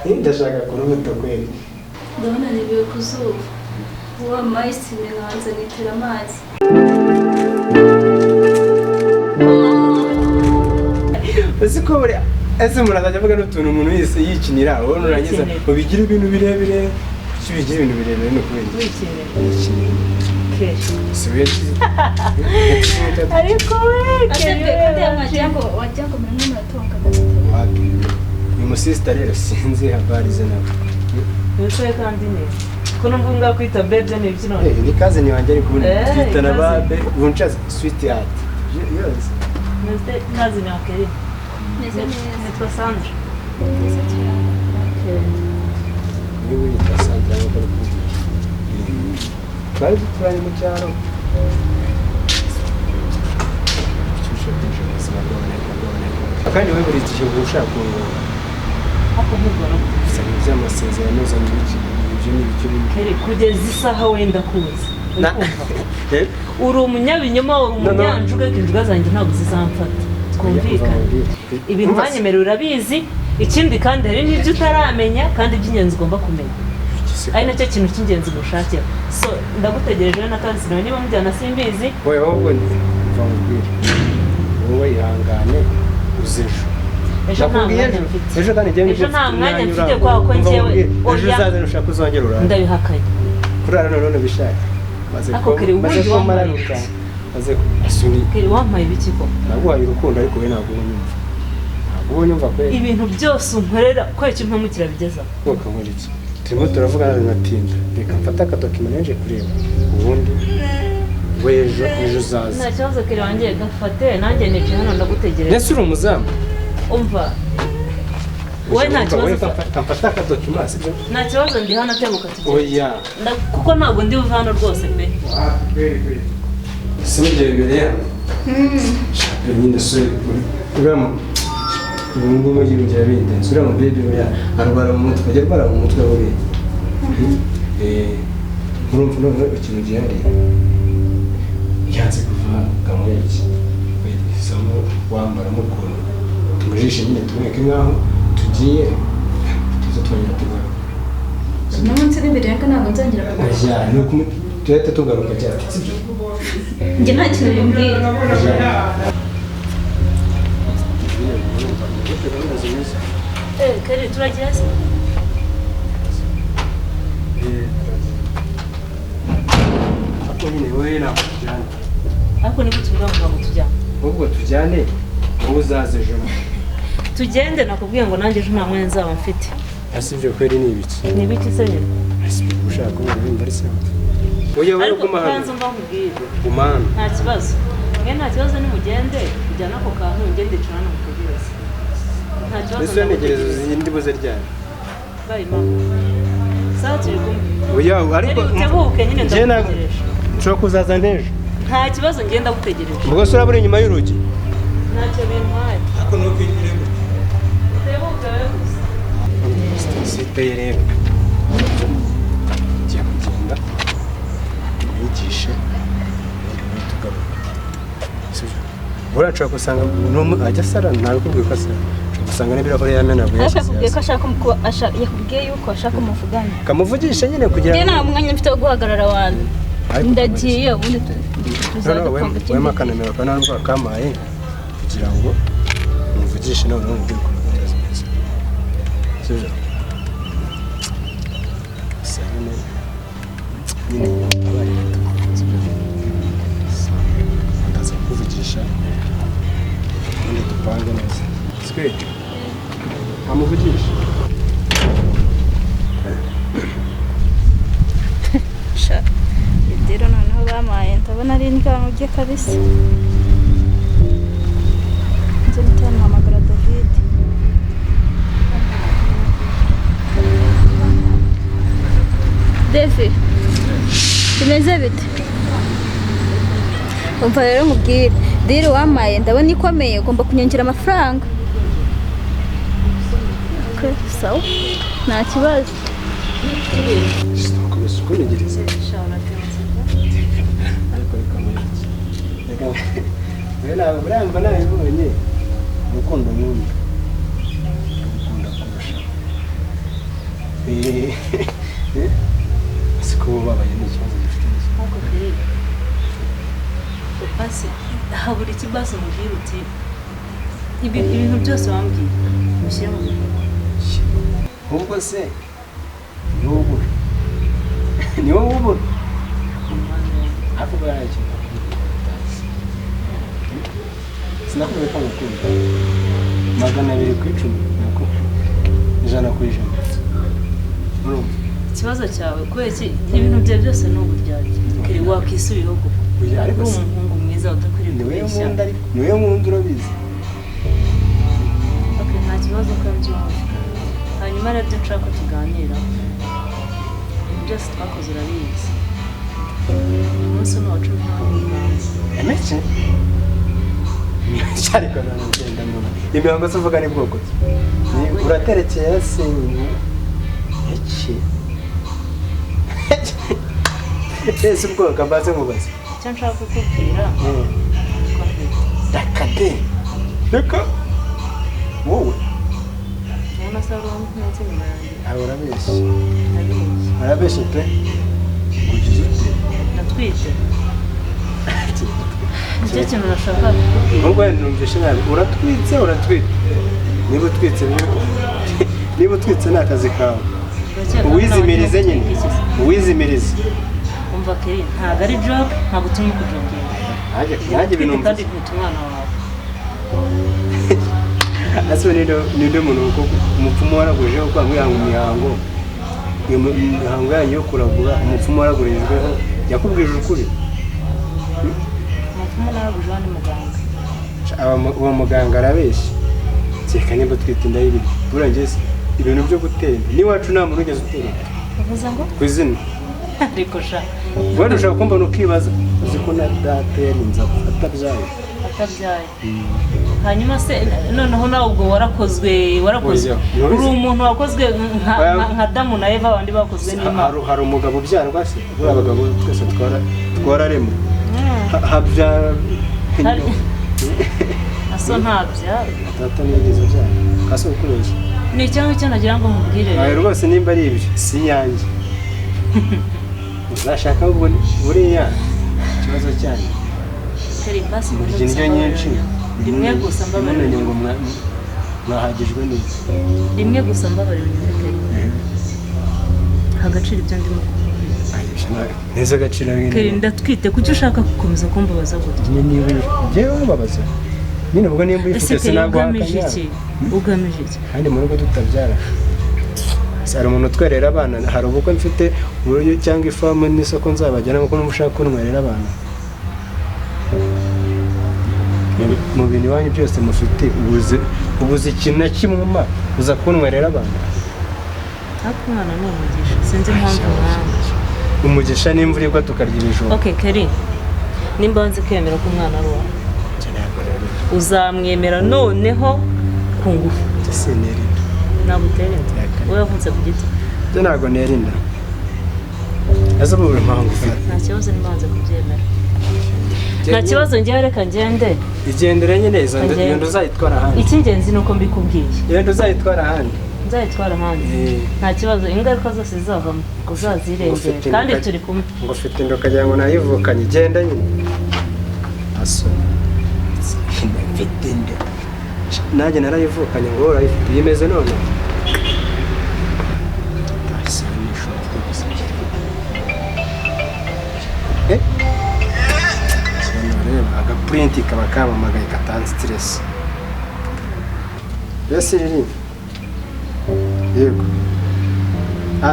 ndashaka kurubuto kweli ndabona nibiwe ku zuba uwa mayisime nkanza nitera amazi uzi ko buri ese murazajya avuga n'utuntu umuntu wese yikinira wowe nurangiza ubigira ibintu birebire bigira ibintu birebire no kubera ariko we wajyango muri muratonga ni umusisita rero sinzi habarize nawe Nse kandi ne kuno mbunga kwita bebe ne bikino ni kazi ni wanjye ariko twita na babe buncha sweet heart yes nse kazi ni akeri nese ne twa Sandra ni wita Sandra ngo bari turanye mu cyaro kandi we buri gihe ushaka kungo ako mubona gusaba iby'amasezerano za n'ibiki ibyo ni ibicyo kere kugeza isaha wenda kuza uri umunyabinyoma uri umunyanjuga kinjuga zanjye ntabwo zizamfata twumvikana ibintu banyemerera urabizi ikindi kandi hari n'ibyo utaramenya kandi by'ingenzi ugomba kumenya ari nacyo kintu cy'ingenzi gushakira so ndagutegereje na kazi nawe niba mujyana simbizi wowe ahubwo mvambwira wowe ihangane uzejo ejo nta mwanya mfite ejo kandi njyewe ejo nta mwanya mfite kwa ko njyewe ejo uzaze ushaka uzongera urara ndabihakanye kurara none bishaka ako kere ubundi wamararuka maze asuni kere wampaye ibiki ko naguhaye urukundo ariko we ntabwo unyumva ntabwo unyumva kweli ibintu byose unkorera ko icyo mpamukira bigeza kuko muri iki turimo turavugana natinda reka mfata akadokima nje kureba ubundi ejo uzaza nta kibazo kere wanjye gafate nanjye nicaye hano ndagutegereje nese uri umuzamu umva wowe nta kibazo mfata akadokima sibyo nta kibazo ndi hano atebuka oya kuko ntabwo ndi buve hano rwose pe sinibyo bibereye shaka nyine so uramo ubungu mu gihe bya bindi sura mu baby ya arwara mu mutwe ajya arwara mu mutwe buri urumva no ikintu gihari yanze kuva gamweki samo wambara mu kuntu tumujishe nyine tumweke nkaho tugiye tuza twongera tugaruka umunsi n'ibirenga ntabwo nzongera kugaruka ya nuko tuhita tugaruka cyane sibyo njye nta kintu bimbwira kare turagira se ako nyine wowe ntabwo tujyane ariko niko tuvuga ngo ntabwo tujyana ahubwo tujyane wowe uzaze ejo tugende nakubwiye ngo nanjye ejo nta mwanya nzaba mfite ese ibyo kweri ni ibiki ni ibiki se nyine ushaka kuba ibintu ari sawa oya wowe guma hano ariko mva nkubwire guma hano nta kibazo mwe nta kibazo nimugende kujyana ako kantu ngende icana namutegereze nta kibazo ese negereza izindi buze ryari bayi mama sawa turi kumwe oya ariko utebuke nyine ndagutegereje nshobora kuzaza ndejo nta kibazo ngenda gutegereje ubwo se urabura inyuma y'urugi ntacyo bintwaye ariko nuko igire utebuke wowe gusa siteye rero ngiye kugenda yigishe tugaruka urashobora gusanga ajya asara ntabikubwiye ko asara usanga n'ibirahure yamenaguye yakubwiye ko yakubwiye yuko ashaka umuvugana kamuvugisha nyine kugira ngo nta mwanya mfite wo guhagarara wanjye ndagiye ubundi tuzaza kumva ikindi wema akanamera akananwa kamaye kugira ngo umuvugishe noneho umubwire ukuntu gahunda zimeze sibyo gusa nyine abaye ndaza kuvugisha ubundi dupange neza twe amuvugisha rero noneho bamaye ndabona ari indwara ujye kabisa nze nitamuhamagara David David bimeze bite umva rero nkubwire diri wamaye ndabona ikomeye ugomba kunyongera amafaranga sawa nta kibazo komeza ukunegereza ntabwo buramba nabibonye urukundo nkunda kurusha siko babaye n'ikibazo dufite nkuko kiri basi habura iki basi mubwira uti ibintu byose wambwiye mushyire mu bikorwa ahubwo se ni wowe ubura ni wowe ubura hafi bwaracyo sinakubwiye ko ngukunda 210 nuko 100%. Urumva ikibazo cyawe kubera iki ibintu byawe byose ni uburyarya kiri wakisubiraho kuko ariko uri umuhungu mwiza udakwiriye kubeshya niwe nkunda urabizi. Okay, nta kibazo kandi hanyuma rero nshaka ko tuganira ibintu byose twakoze urabizi umunsi ni uwa 10 emeke cyari kana ngenda mbona imihango se uvuga ni bwoko ki uraterekeye se iki ese ubwoko mbaze mubaze icyo nshaka kukubwira dakade reka wowe ubona se ari umunsi nyuma yanjye aho urabeshye nabeshye urabeshye pe ugize ute natwite nicyo kintu nashaka kukubwira nubwo numvishe nabi uratwitse niba utwitse ni akazi kawe uwizimirize nyine uwizimirize umva keri ntabwo ari job ntabwo utumye kujoginga nanjye bintu kandi ntita umwana wawe ase ninde muntu uko umupfumu waragurijeho kwa mwihanga imihango imihango yanyu yo kuragura umupfumu waragurijweho yakubwije ukuri umupfumu naragurijeho ni muganga uwo muganga arabeshya cyeka nimba twita inda y'ibiri burangiye ibintu byo gutera n'iwacu nta muntu ugeze utera uvuze ngo ku izina ariko sha wenda ushaka kumbona ukibaza uzi ko na data yarinze atabyaye hanyuma se noneho nawe ubwo warakozwe uri umuntu wakozwe nka Adamu na Eva abandi bakozwe n'Imana hari umugabo ubyarwa se buriya abagabo twese twararemwe habyara aso ntabyara data niyageze abyara kaso ukoresha ni cyangwa icyo nagira ngo mubwire rwose nimba ari ibyo si yanjye urashaka buriya ikibazo cyanyu keri basi murya indyo nyinshi rimwe gusa mbabarira ngo mwahagijwe neza rimwe gusa mbabarira agaciro ibyo ndimo neza agaciro keri ndatwite kuki ushaka gukomeza kumbabaza gutya niba njyewe wababaza nyine ubwo nimba uyifite sinaguhamije iki ugamije iki kandi mu rugo tutabyara hari umuntu utwerera abana hari ubukwe mfite uburyo cyangwa ifamu n'isoko nzabajyana kuko n'umushaka kuntwerera abana mu bintu iwanyu byose mufite ubuze ikintu na kimwe uza kuntwerera abana ariko umwana ni umugisha sinzi impamvu mwanga umugisha n'imvura igwa tukarya ibijumba okay keri nimba wanze kwemera ko umwana ari uwawe uzamwemera noneho ku ngufu sinerinda ntabwo uterinda wowe wavutse ku giti byo ntabwo nerinda aza buri mpamvu nta kibazo nimba wanze kubyemera nta kibazo njyewe reka ngende igendere nyine izo ngendo uzayitwara ahandi icy'ingenzi ni uko mbikubwiye ngendo uzayitwara ahandi nzayitwara ahandi nta kibazo ingaruka zose zizavamo uzazirengera kandi turi kumwe ngo ufite inda ukagira ngo nayivukanye igenda nyine aso mfite inda nanjye narayivukanye ngo urayifite yimeze none agapurinti kaba kamamagaye katanze siteresi mbese riri yego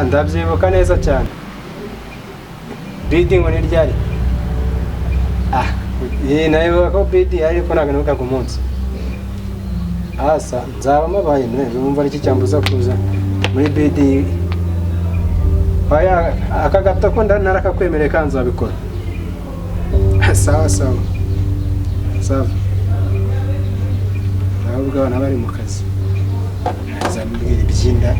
ndabyibuka neza cyane bidi ngo ni ryari nabivuga ko bidi ariko ntabwo nibuka ku munsi asa nzaba mabaye neza wumva ari iki cyambuza kuza muri bidi aka gato ko narakakwemereye kandi nzabikora sawa sawa nawe ubwawe naba ari mu kazi nzamubwira iby'inda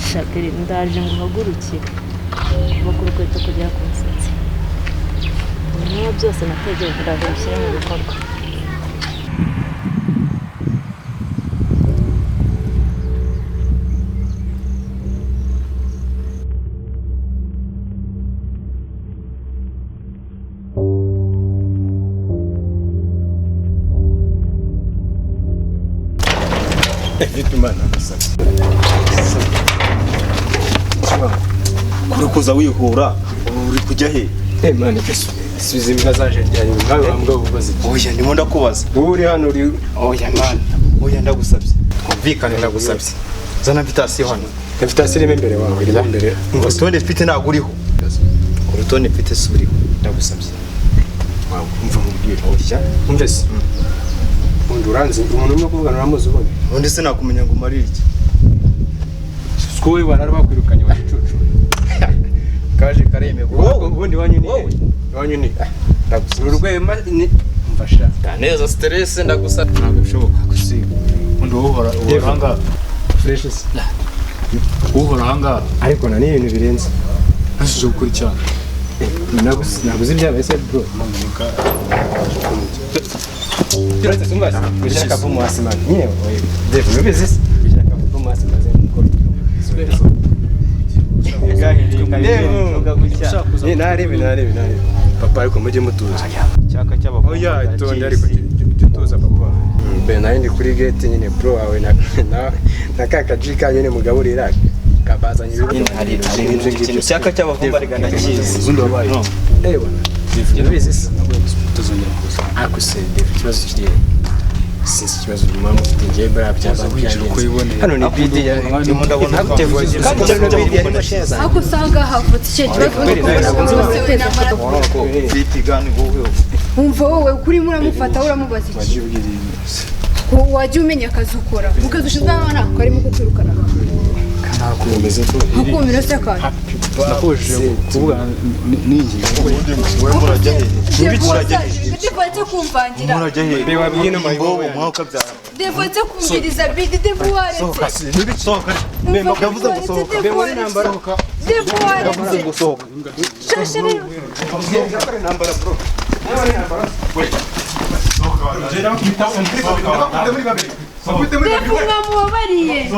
shakiri ndaje ngo uhagurukire kuva ku rukweto kugera ku musatsi niba byose nategereje ndaza bishyire mu bikorwa. kurukuza wihura uri kujya he? Mani subiza imbwa zaje ryari nawe wambwa ubaze. Oya ndimo ndakubaza. Wowe uri hano uri Oya man. Oya ndagusabye. Twumvikane ndagusabye. Zana invitation hano. invitation irimo imbere wawe iri imbere. Ngo urutonde mfite ntabwo uriho. Urutonde mfite si uriho. Ndagusabye. Wow, umva mubwire. Oya. Umva se. Undi uranzi umuntu urimo kuvugana uramuzi ubone. Undi se nakumenya ngo umarire iki? Skowe barara bakwirukanye wacucu. Kaje karemego. Ubundi wanyu ni. Wanyu ni. Ndagusabye. Urugwema ni mfasha. Neza stress ndagusabye. Ntabwo bishoboka gusiga. Undi uhora hanga. Fresh is. Uhora hanga. Ariko na ni ibintu birenze. Nashije gukora cyane. Naguze ibyabaye se bro. Turetse sumbaza. Bishaka kumu asimani. Nyine oye. Dave nubizi se. Bishaka kumu asimani mukoro. Ni narebe. Papa ariko mujye mutuza. Cyaka cy'abakobwa. Oya itonde ariko tutuza papa. Ben nari kuri gate nyine bro wawe na kaka jika nyine mugaburira. Kabazanye ibintu hari ikintu cyaka cy'abakobwa rigana kizi. Zundo wabaye. Bwana. Nubizi se. Tuzongera kuza. Akuse ikibazo kiri. Sinzi ikibazo nyuma mufite ngiye bra byabanje. Hano ni bidi ya ndimo ndabona gutevuza. Kandi cyane bidi ya masheza. ako usanga havutse icyo kibazo bidi gani wowe. wumva wowe kuri muramufata uramubaza iki wajya umenya akazi ukora mu kazi ushinzwe abana karimo kukwirukana Nakumeze ko akumira se kandi nakubujije kuvuga ningi. Wowe murajya he? Devote kumvangira Murajya he? Reba bino mayibo mwaka byara. Devote kumviriza bidi devote Sohoka. Memba gavuze gusohoka. Bemwe nambara devote Gusohoka. shashiri nambara bro. devote mwamubabariye